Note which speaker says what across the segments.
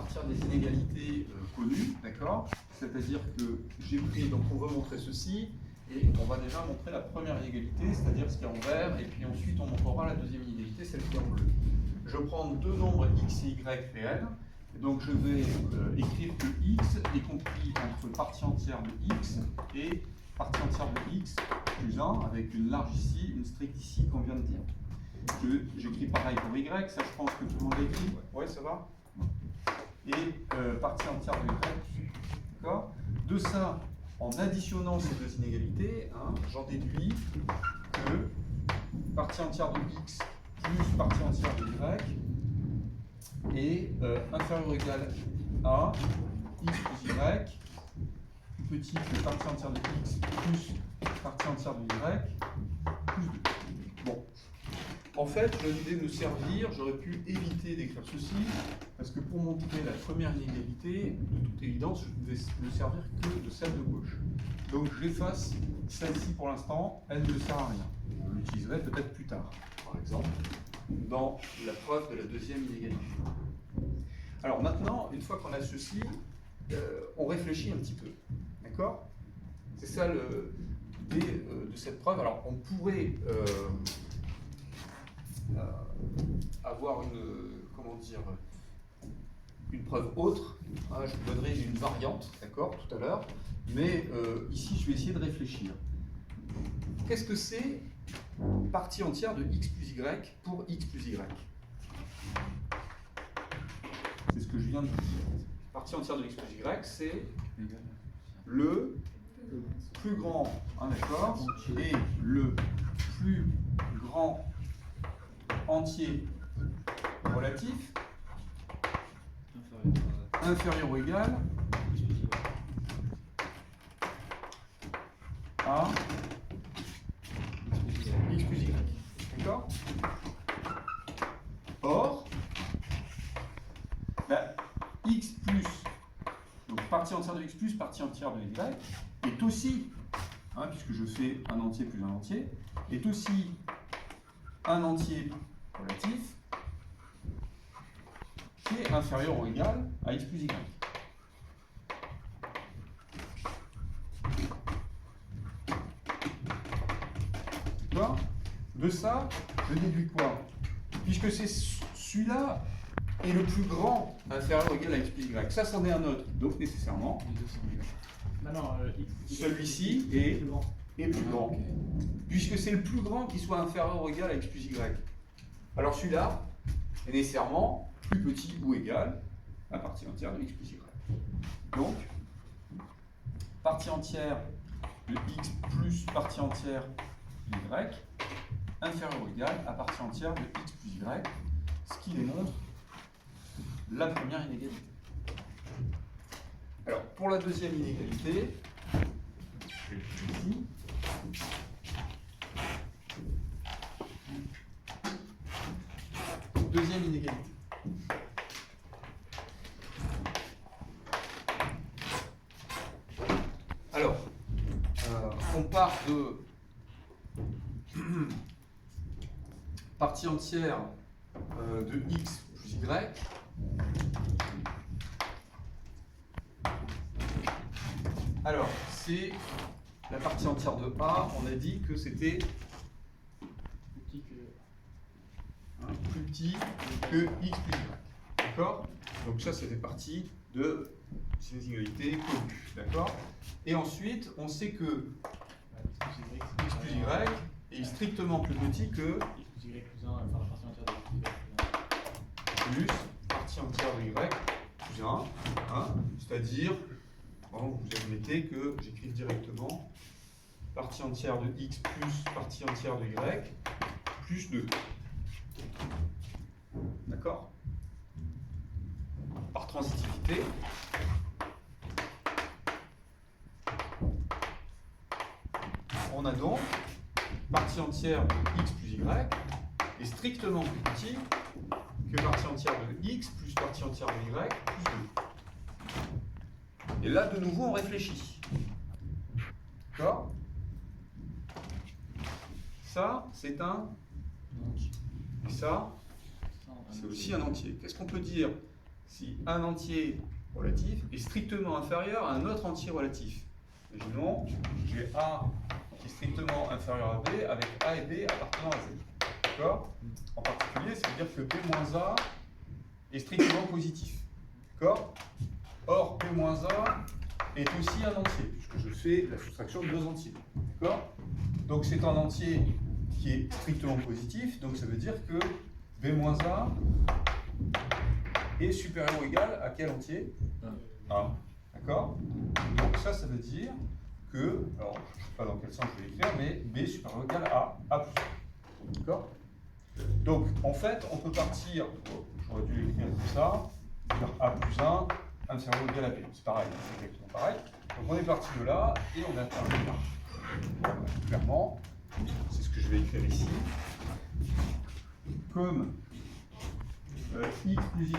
Speaker 1: partir des inégalités connues, d'accord? C'est-à-dire que j'ai pris, donc on veut montrer ceci, et on va déjà montrer la première inégalité, c'est-à-dire ce qui est en vert, et puis ensuite on montrera la deuxième inégalité, celle qui est en bleu. Je prends deux nombres x et y réels, et donc je vais écrire que x est compris entre partie entière de x et partie entière de x plus 1, avec une large ici, une stricte ici, qu'on vient de dire. J'écris pareil pour y, ça je pense que tout le monde l'écrit. Ouais, ça va? Et partie entière de y, d'accord? De ça, en additionnant ces deux inégalités, hein, j'en déduis que partie entière de x plus partie entière de y est inférieur ou égal à x plus y, plus petit que partie entière de x plus partie entière de y, plus 2. Bon. En fait, l'idée de me servir, j'aurais pu éviter d'écrire ceci, parce que pour montrer la première inégalité, de toute évidence, je ne vais me servir que de celle de gauche. Donc j'efface celle-ci pour l'instant, elle ne sert à rien. On l'utiliserait peut-être plus tard, par exemple, dans la preuve de la deuxième inégalité. Alors maintenant, une fois qu'on a ceci, on réfléchit un petit peu. D'accord? C'est ça l'idée de cette preuve. Alors on pourrait avoir une preuve autre. Hein, je vous donnerai une variante, d'accord, tout à l'heure. Mais ici, je vais essayer de réfléchir. Qu'est-ce que c'est partie entière de x plus y pour x plus y? C'est ce que je viens de dire. Partie entière de x plus y, c'est le plus grand, hein, d'accord, et le plus grand entier relatif inférieur ou égal à x plus y. D'accord? Or, x plus, donc partie entière de x plus partie entière de y, est aussi, hein, puisque je fais un entier plus un entier, est aussi un entier relatif qui est inférieur ou égal à x plus y. D'accord? De ça, je déduis quoi? Puisque c'est celui-là est le plus grand inférieur ou égal à x plus y. Ça, c'en est un autre. Donc, nécessairement, celui-ci est plus grand. Puisque c'est le plus grand qui soit inférieur ou égal à x plus y. Alors, celui-là est nécessairement plus petit ou égal à partie entière de x plus y. Donc, partie entière de x plus partie entière de y inférieur ou égal à partie entière de x plus y, ce qui démontre la première inégalité. Alors, pour la deuxième inégalité, je vais l'écrire ici. Deuxième inégalité. Alors, on part de partie entière de x plus y. Alors, c'est la partie entière de A. On a dit que c'était plus petit que x plus y. D'accord? Donc ça, ça fait partie de ces inégalités connues. D'accord? Et ensuite, on sait que x plus y est strictement plus petit que x plus y plus 1, enfin la partie entière de y plus 1, hein, c'est-à-dire, bon, vous admettez que j'écrive directement partie entière de x plus partie entière de y plus 2. D'accord? Par transitivité, on a donc partie entière de x plus y est strictement plus petit que partie entière de x plus partie entière de y plus 2. Et là, de nouveau, on réfléchit. D'accord? Ça, c'est un entier. Et ça, c'est aussi un entier. Qu'est-ce qu'on peut dire? si un entier relatif est strictement inférieur à un autre entier relatif. Imaginons, j'ai A qui est strictement inférieur à B avec A et B appartenant à Z. D'accord? En particulier, ça veut dire que B moins A est strictement positif. D'accord? Or, B moins A est aussi un entier, puisque je fais la soustraction de deux entiers. D'accord? Donc c'est un entier qui est strictement positif, donc ça veut dire que B moins A est supérieur ou égal à quel entier? 1. D'accord? Donc ça veut dire que, alors je ne sais pas dans quel sens je vais écrire, mais B supérieur ou égal à A plus 1. D'accord? Donc en fait, on peut partir, j'aurais dû l'écrire comme ça, dire A plus 1, inférieur ou égal à B. C'est pareil, c'est exactement pareil. Donc on est parti de là, et on a terminé là. Voilà, clairement, c'est ce que je vais écrire ici. Comme x plus y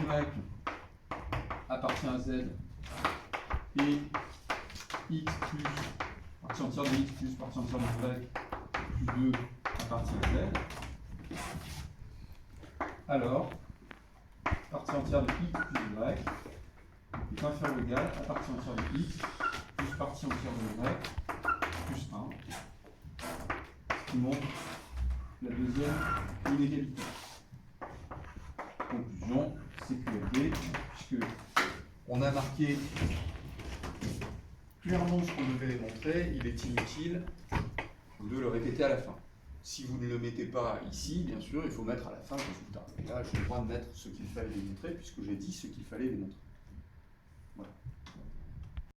Speaker 1: appartient à z et x plus partie entière de x plus partie entière de y plus 2 appartient à z, alors partie entière de x plus y est inférieure ou égale à partie entière de x plus partie entière de y plus 1, ce qui montre la deuxième inégalité. Conclusion, c'est que B, puisque on a marqué clairement ce qu'on devait montrer, il est inutile de le répéter à la fin. Si vous ne le mettez pas ici, bien sûr, il faut mettre à la fin le résultat. Et là, j'ai le droit de mettre ce qu'il fallait démontrer, puisque j'ai dit ce qu'il fallait démontrer.